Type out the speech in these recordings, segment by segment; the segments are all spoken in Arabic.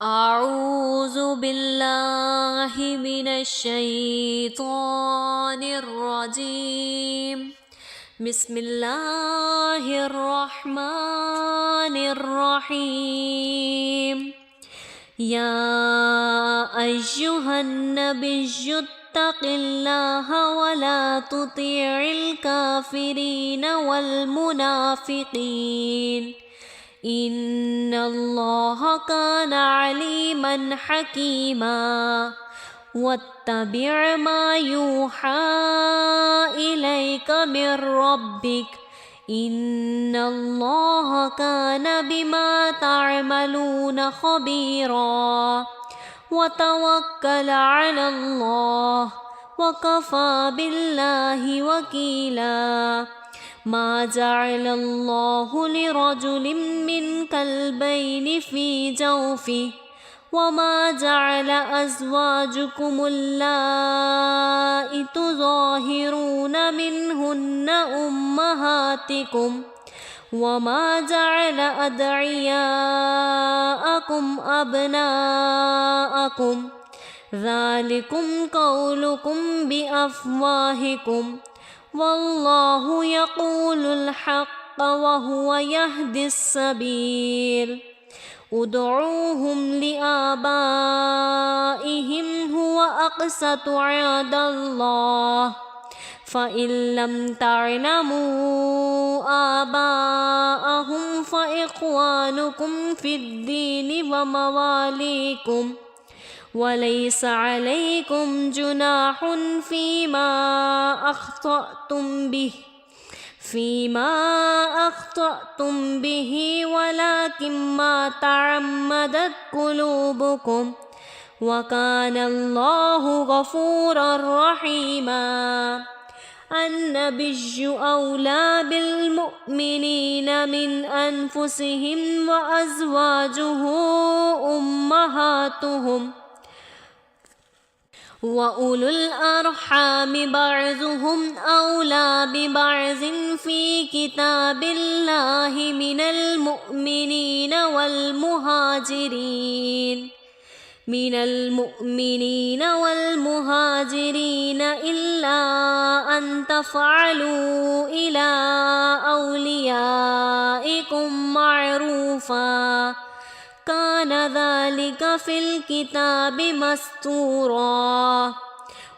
أعوذ بالله من الشيطان الرجيم. بسم الله الرحمن الرحيم. يا أيها النبي اتق الله ولا تطيع الكافرين والمنافقين إن الله كان عليما حكيما. واتبع ما يوحى إليك من ربك إن الله كان بما تعملون خبيرا. وتوكل على الله وكفى بالله وكيلا. ما جعل الله لرجل من كلبين في جوفه وما جعل أزواجكم اللائي تظاهرون منهن أمهاتكم وما جعل أدعياءكم أبناءكم ذلكم قولكم بأفواهكم والله يقول الحق وهو يهدي السبيل. ادعوهم لآبائهم هو أقسط عند الله فإن لم تعلموا آباءهم فإخوانكم في الدين ومواليكم وليس عليكم جناح فيما أخطأتم به ولكن ما تعمدت قلوبكم وكان الله غفورا رحيما. النبي أولى بالمؤمنين من أنفسهم وأزواجه أمهاتهم وأولو الأرحام بعضهم أولى ببعض في كتاب الله من المؤمنين والمهاجرين إلا أن تفعلوا إلى أوليائكم معروفا كان ذلك في الكتاب مسطورا.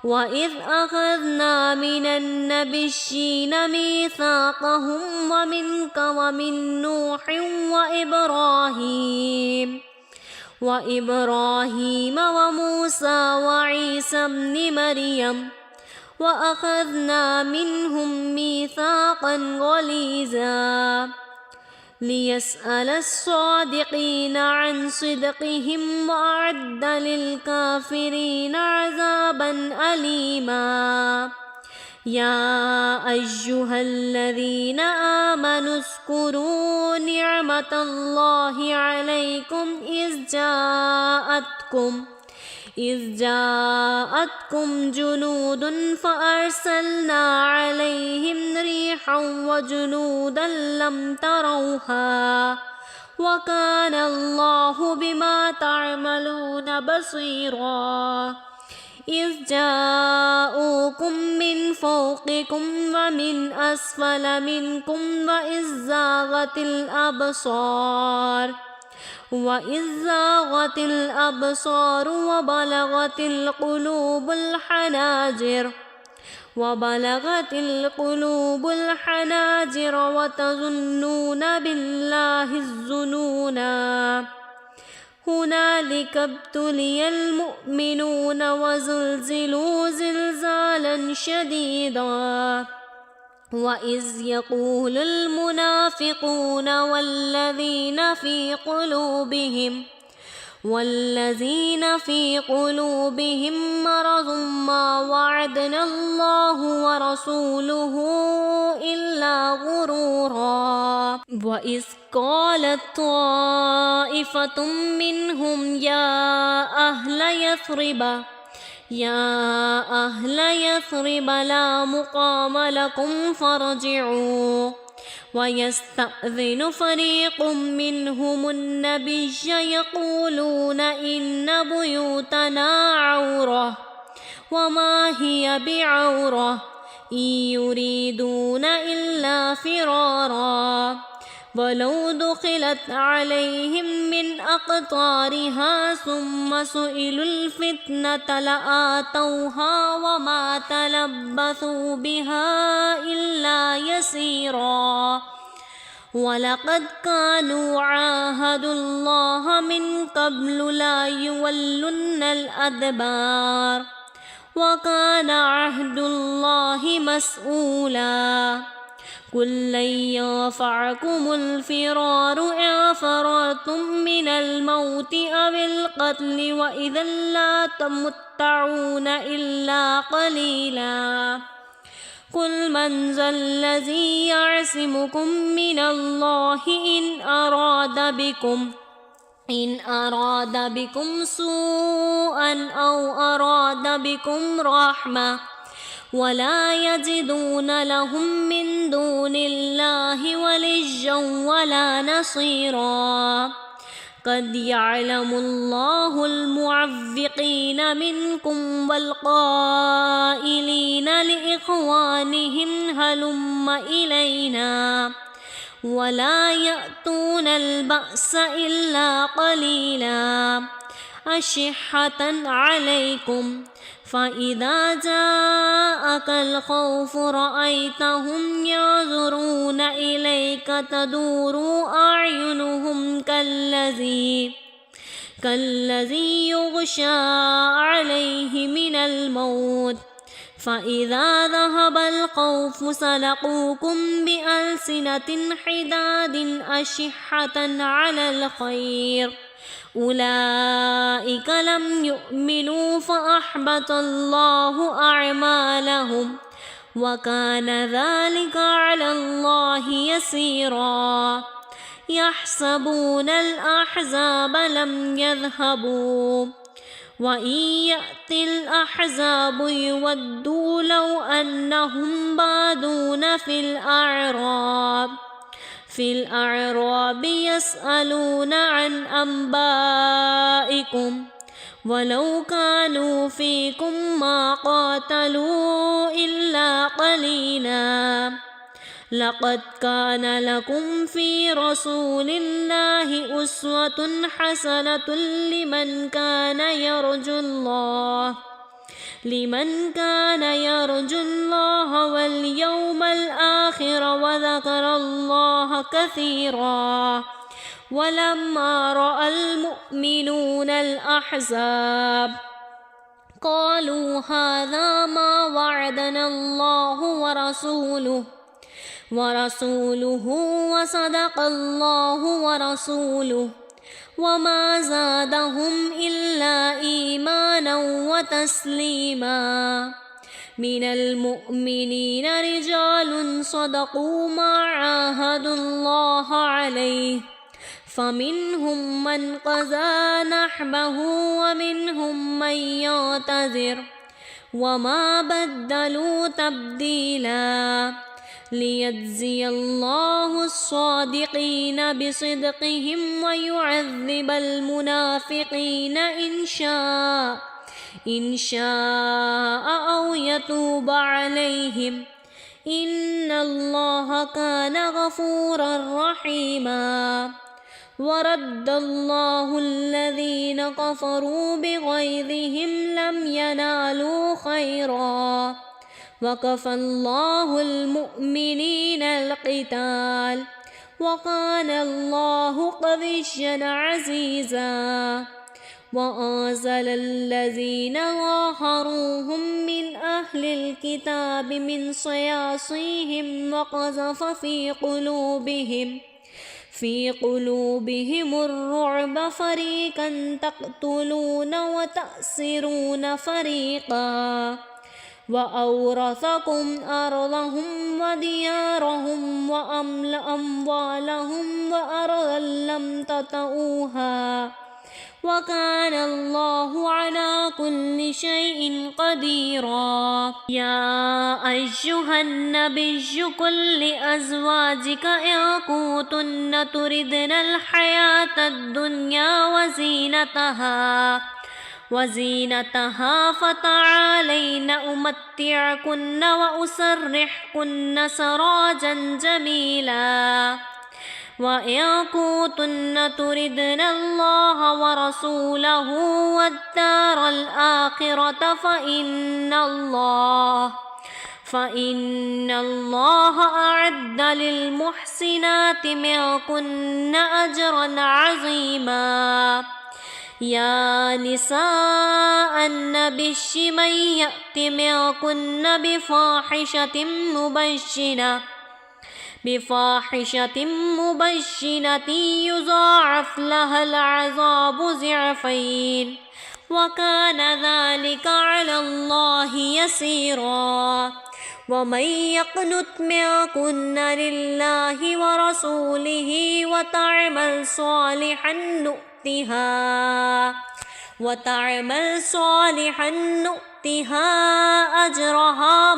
وإذ أخذنا من النبيين ميثاقهم ومنك ومن نوح وإبراهيم وموسى وعيسى ابن مريم وأخذنا منهم ميثاقا غليظا ليسأل الصادقين عن صدقهم وأعد للكافرين عذابا أليما. يا أيها الذين آمنوا اذكروا نعمة الله عليكم إذ جاءتكم جنود فأرسلنا عليهم ريحا وجنودا لم تروها وكان الله بما تعملون بصيرا. إذ جاءوكم من فوقكم ومن أسفل منكم وإذ زاغت الأبصار وبلغت القلوب الحناجر وتظنون بالله الظنونا. هنالك ابتلي المؤمنون وزلزلوا زلزالا شديدا. وإذ يقول المنافقون والذين في قلوبهم مرض ما وعدنا الله ورسوله إلا غرورا. وإذ قالت طائفة منهم يا أهل يثرب لا مقام لكم فارجعوا ويستأذن فريق منهم النبي يقولون إن بيوتنا عورة وما هي بعورة إن يريدون إلا فرارا ولو دخلت عليهم من أقطارها ثم سئلوا الفتنة لآتوها وما تلبثوا بها إلا يسيرا ولقد كانوا عاهدوا الله من قبل لا يولن الأدبار وكان عهد الله مسؤولا قل لن ينفعكم الفرار إن فررتم من الموت أو القتل وإذا لا تمتعون إلا قليلا قل من ذا الذي يعصمكم من الله إن أراد بكم سوءا أو أراد بكم رحمة ولا يجدون لهم من دون الله وليا ولا نصيرا قد يعلم الله المعوقين منكم والقائلين لإخوانهم هلم إلينا ولا يأتون البأس إلا قليلا أشحة عليكم فإذا جاءك الخوف رأيتهم ينظرون إليك تدور أعينهم كالذي يغشى عليه من الموت فإذا ذهب الخوف سلقوكم بألسنة حداد أشحة على الخير أولئك لم يؤمنوا فأحبط الله أعمالهم وكان ذلك على الله يسيرا يحسبون الأحزاب لم يذهبوا وإن يأتي الأحزاب يودوا لو أنهم بادون في الأعراب يسألون عن أنبائكم ولو كانوا فيكم ما قاتلوا إلا قليلا لقد كان لكم في رسول الله أسوة حسنة لمن كان يرجو الله واليوم الآخر وذكر الله كثيرا ولما رأى المؤمنون الأحزاب قالوا هذا ما وعدنا الله ورسوله وصدق الله ورسوله وما زادهم إلا إيمانا وتسليما من المؤمنين رجال صدقوا ما عاهدوا الله عليه فمنهم من قضى نحبه ومنهم من يعتذر وما بدلوا تبديلا ليجزي الله الصادقين بصدقهم ويعذب المنافقين إن شاء أو يتوب عليهم إن الله كان غفورا رحيما ورد الله الذين كفروا بغيظهم لم ينالوا خيرا وكفى الله المؤمنين القتال وكان الله قويا عزيزا وأنزل الذين ظاهروهم من أهل الكتاب من صياصيهم وقذف في قلوبهم الرعب فريقا تقتلون وتأسرون فريقا وأورثكم أرضهم وديارهم وأموالهم وأرضا لم تطئوها وكان الله على كل شيء قديرا. يا أيها النبي قل لأزواجك إن كنتن تردن الحياة الدنيا وزينتها فتعالين أمتعكن وأسرحكن سراجا جميلا. وإن كنتن تردن الله ورسوله والدار الآخرة فإن الله أعد للمحسنات منكن أجرا عظيما. يا نساء النبي من يأت منكن بفاحشة مبينة يضاعف لها العذاب ضعفين وكان ذلك على الله يسيرا. ومن يقنت منكن لله ورسوله وتعمل صالحا نؤتها أجرها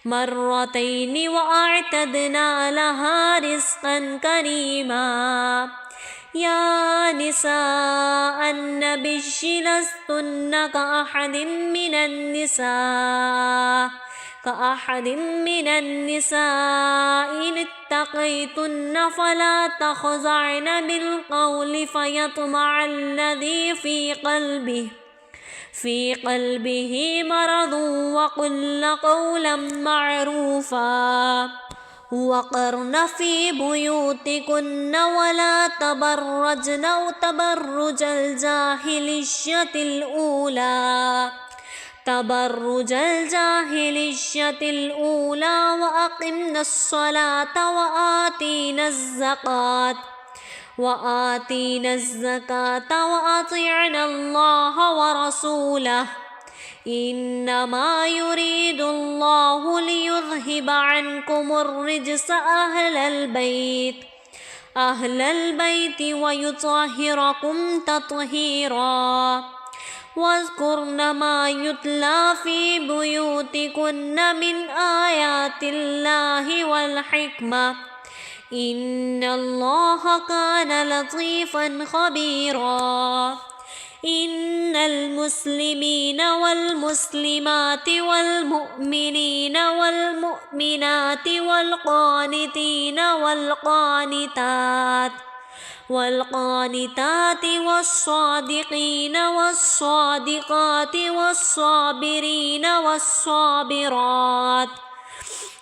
مرتين وأعتدنا لها رزقا كريما. يا نساء النبي لستن كأحد من النساء إن اتقيتن فلا تخضعن بالقول فيطمع الذي في قلبه مرض وقلن قولا معروفا. وقرن في بيوتكن ولا تبرجن تبرج الجاهلية الأولى وأقمنا الصلاة وآتينا الزكاة وأطعنا الله ورسوله إنما يريد الله ليذهب عنكم الرجس أهل البيت ويطهركم تطهيرا. واذكرن ما يتلى في بيوتكن من آيات الله والحكمة إن الله كان لطيفا خبيرا. إن المسلمين والمسلمات والمؤمنين والمؤمنات والقانتين والقانتات والصادقين والصادقات والصابرين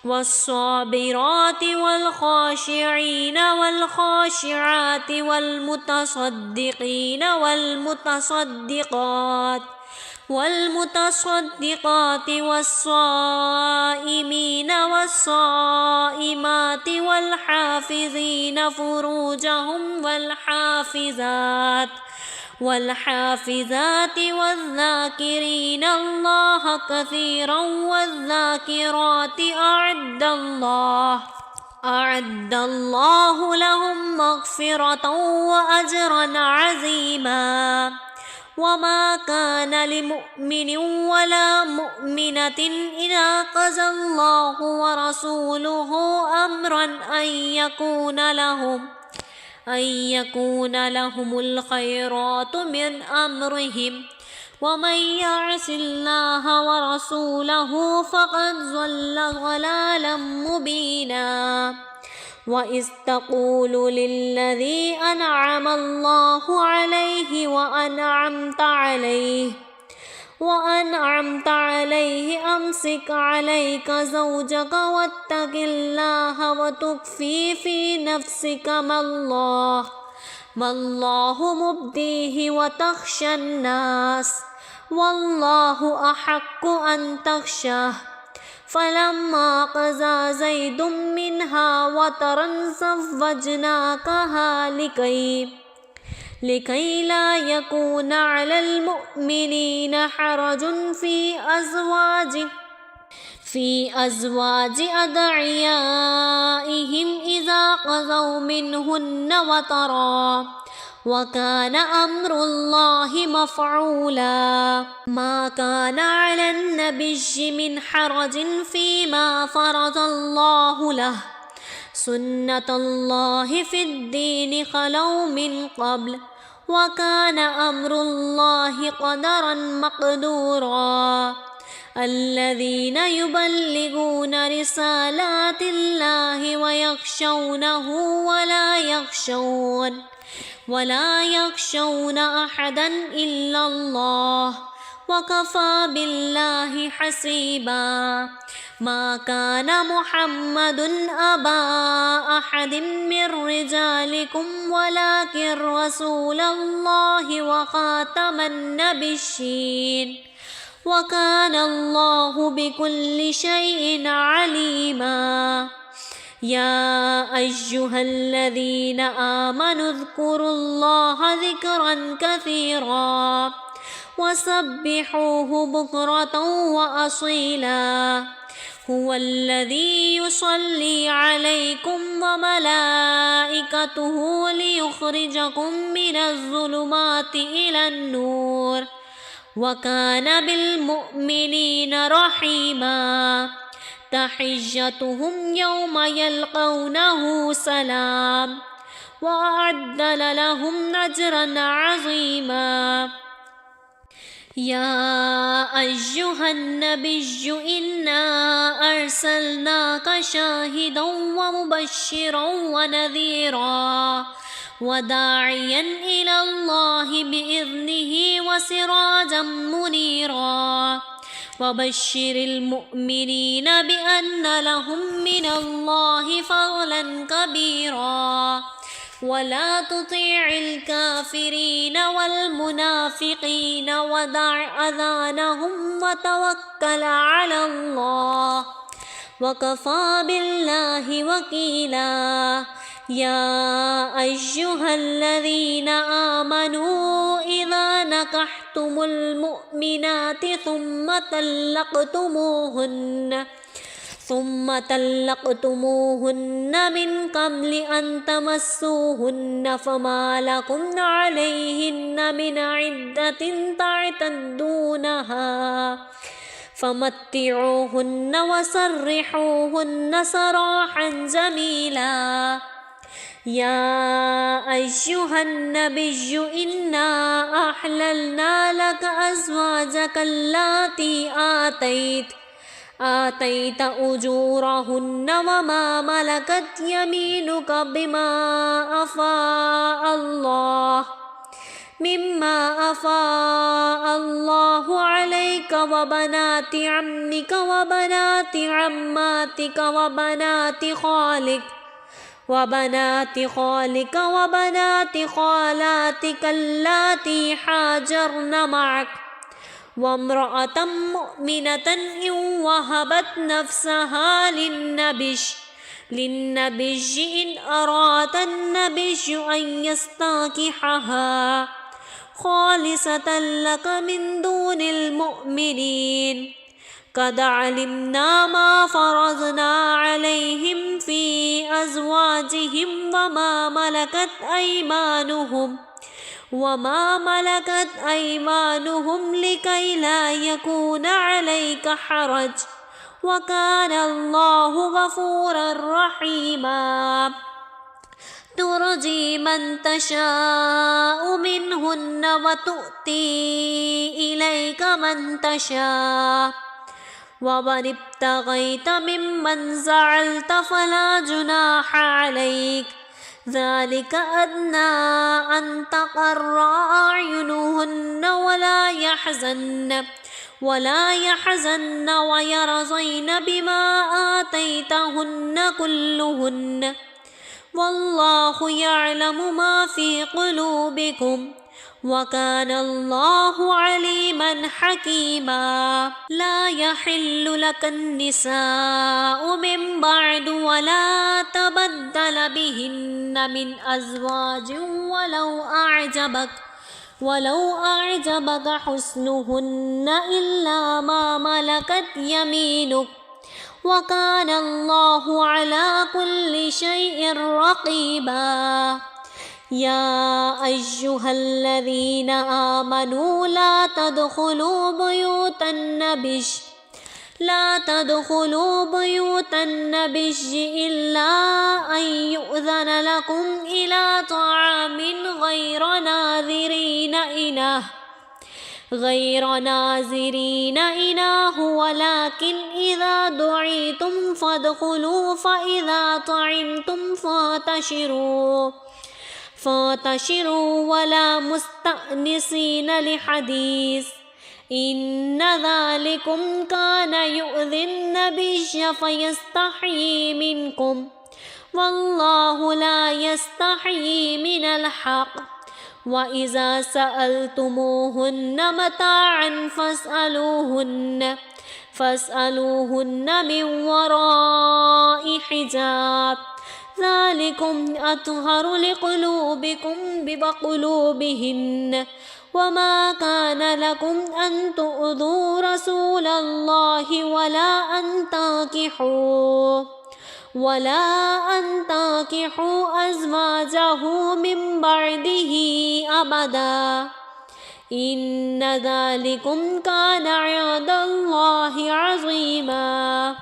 والصابرات والخاشعين والخاشعات والمتصدقين والمتصدقات والصائمين والصائمات والحافظين فروجهم والحافظات والذاكرين الله كثيرا والذاكرات أعد الله لهم مغفرة وأجرا عظيما. وما كان لمؤمن ولا مؤمنة إذا قضى الله ورسوله أمرا أن يكون لهم الخيرات من أمرهم ومن يعص الله ورسوله فقد ضل ضلالا مبينا. وإذ تقول للذي أنعم الله عليه وأنعمت عليه أمسك عليك زوجك واتق الله وتخفي في نفسك ما الله مبديه وتخشى الناس والله أحق أن تخشاه. فلما قضى زيد منها وطرا زوجناكها لكي لا يكون على المؤمنين حرج في أزواج أدعيائهم إذا قضوا منهن وطرا وكان أمر الله مفعولا ما كان على النبي من حرج فيما فرض الله له سنة الله في الدين خلوا من قبل وكان أمر الله قدرا مقدورا الذين يبلغون رسالات الله ويخشونه ولا يخشون أحدا إلا الله وكفى بالله حسيبا ما كان محمد أبا أحد من رجالكم ولكن رسول الله وخاتم النبيين وكان الله بكل شيء عليما يا أيها الذين آمنوا اذكروا الله ذكرا كثيرا وسبحوه بكرة وأصيلا هو الذي يصلي عليكم وملائكته ليخرجكم من الظلمات إلى النور وكان بالمؤمنين رحيما تحيتهم يوم يلقونه سلام وأعد لهم أجرا عظيما يا أيها النبي إنا أرسلناك شاهدا ومبشرا ونذيرا وداعيا إلى الله بإذنه وسراجا منيرا وبشر المؤمنين بأن لهم من الله فضلا كبيرا ولا تطيع الكافرين والمنافقين ودع أذانهم وتوكل على الله وكفى بالله وكيلا يا أيها الذين آمنوا إذا نكحتم المؤمنات ثم طلقتموهن من قبل أن تمسوهن فما لكم عليهن من عدة تعتدونها فمتعوهن وسرحوهن سراحا جميلا يا أيها النبي إنا أحللنا لك أزواجك اللاتي آتيت أجورهن وما ملكت يمينك مما أفاء الله عليك وبنات عمك وبنات عماتك وبنات خالك وبنات خالاتك اللاتي حاجرن معك وامرأة مؤمنة إن وهبت نفسها للنبي إن أراد النبي أن يستنكحها خالصة لك من دون المؤمنين قد علمنا ما فرضنا عليهم في أزواجهم وما ملكت أيمانهم لكي لا يكون عليك حرج وكان الله غفورا رحيما ترجي من تشاء منهن وتؤتي إليك من تشاء ومن ابتغيت ممن زعلت فلا جناح عليك ذلك أدنى أن تقر أعينهن ولا يحزن ويرضين بما آتيتهن كلهن والله يعلم ما في قلوبكم وكان الله عليما حكيما لا يحل لك النساء من بعد ولا تبدل بهن من أزواج ولو أعجبك حسنهن إلا ما ملكت يمينك وكان الله على كل شيء رقيبا يا أيها الذين آمنوا لا تدخلوا بيوت النبي إلا أن يؤذن لكم إلى طعام غير ناظرين إناه ولكن إذا دعيتم فادخلوا فإذا طعمتم فانتشروا ولا مستأنسين لحديث إن ذلكم كان يؤذي النبي فيستحيي منكم والله لا يستحيي من الحق وإذا سألتموهن متاعا فاسألوهن من وراء حجاب ذلكم أطهر لقلوبكم وقلوبهن وما كان لكم أن تؤذوا رسول الله ولا أن تنكحوا أزواجه من بعده أبدا إن ذلكم كان عند الله عظيما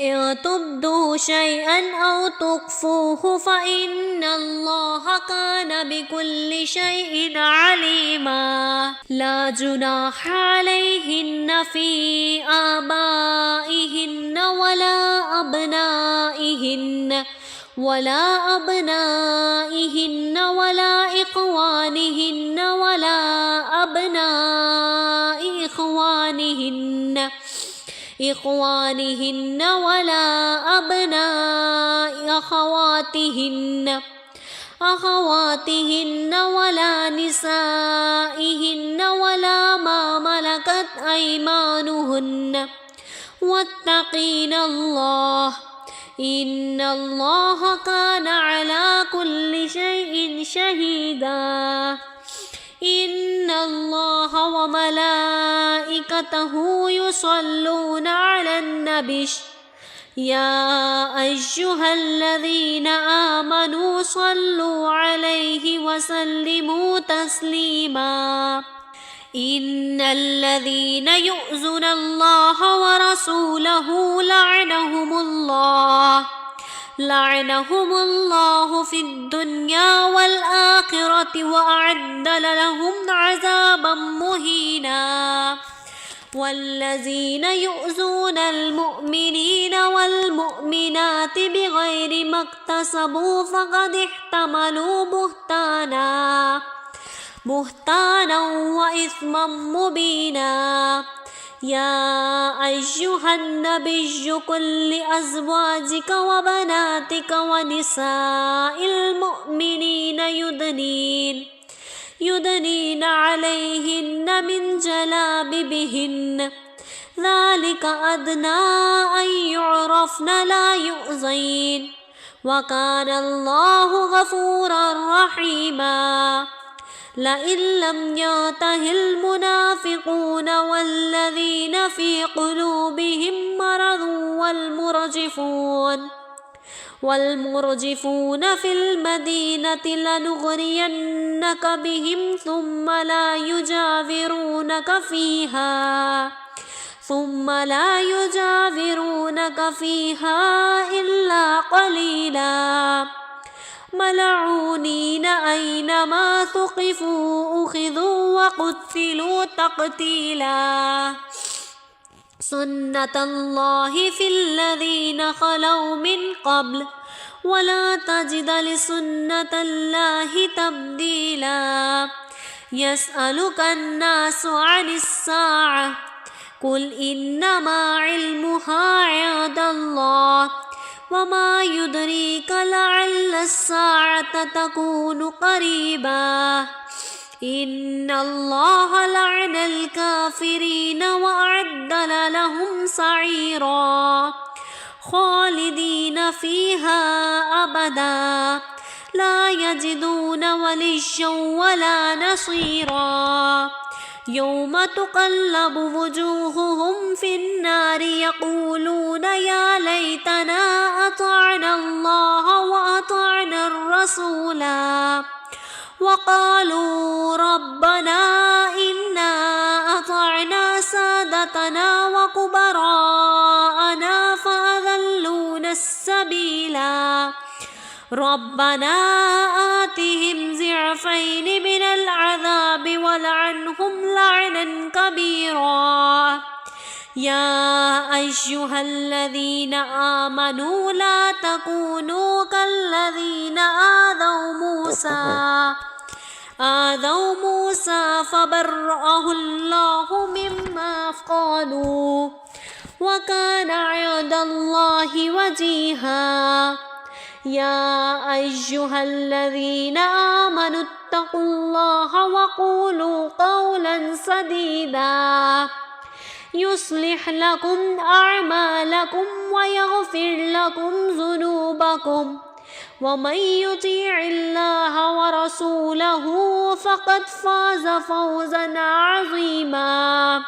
إن تبدوا شيئا أو تخفوه فإن الله كان بكل شيء عليما لا جناح عليهن في آبائهن ولا أبنائهن ولا إخوانهن ولا أبناء إخوانهن ولا أبناء أخواتهن ولا نسائهن ولا ما ملكت أيمانهن واتقين الله إن الله كان على كل شيء شهيدا إن الله وملائكته يصلون على النبي يا أيها الذين آمنوا صلوا عليه وسلموا تسليما إن الذين يؤذون الله ورسوله لعنهم الله في الدنيا والآخرة وأعد لهم عذابا مهينا والذين يؤذون المؤمنين والمؤمنات بغير ما اكتسبوا فقد احتملوا بهتانا وإثما مبينا يا أيها النبي قل لأزواجك وبناتك ونساء المؤمنين يدنين عليهن من جلابيبهن ذلك أدنى أن يعرفن لا يؤذين وكان الله غفورا رحيما لئن لم ينته المنافقون والذين في قلوبهم مرض والمرجفون في المدينة لنغرينك بهم ثم لا يجاورونك فيها إلا قليلا ملعونين أينما ثقفوا أخذوا وقتلوا تقتيلا سنة الله في الذين خلوا من قبل ولا تجد لسنة الله تبديلا يسألك الناس عن الساعة قل إنما علمها عند الله وما يدريك لعل الساعة تكون قريبا إن الله لعن الكافرين وأعد لهم سعيرا خالدين فيها أبدا لا يجدون وليا ولا نصيرا يوم تقلب وجوههم في النار يقولون يا ليتنا أطعنا الله وأطعنا الرسولا وقالوا ربنا إنا أطعنا سادتنا وكبراءنا فأضلونا السبيلا ربنا آتهم ضعفين من العذاب ولعنهم لعنا كبيرا يا أيها الذين آمنوا لا تكونوا كالذين آذوا موسى فبرأه الله مما قالوا وكان عند الله وجيها يا أيها الذين آمنوا اتقوا الله وقولوا قولا سديدا يصلح لكم أعمالكم ويغفر لكم ذنوبكم ومن يطيع الله ورسوله فقد فاز فوزا عظيما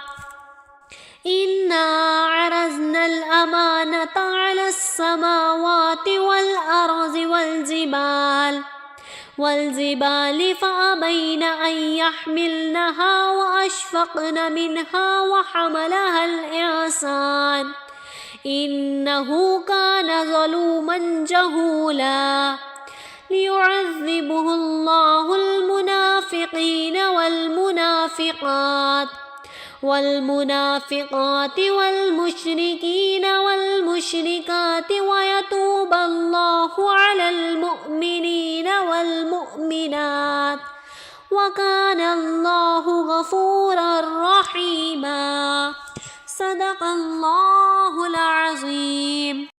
إنا عرضنا الأمانة على السماوات والأرض والجبال فأبين أن يحملنها وأشفقن منها وحملها الإنسان إنه كان ظلوما جهولا ليعذبه الله المنافقين والمنافقات والمشركين والمشركات ويتوب الله على المؤمنين والمؤمنات وكان الله غفورا رحيما صدق الله العظيم.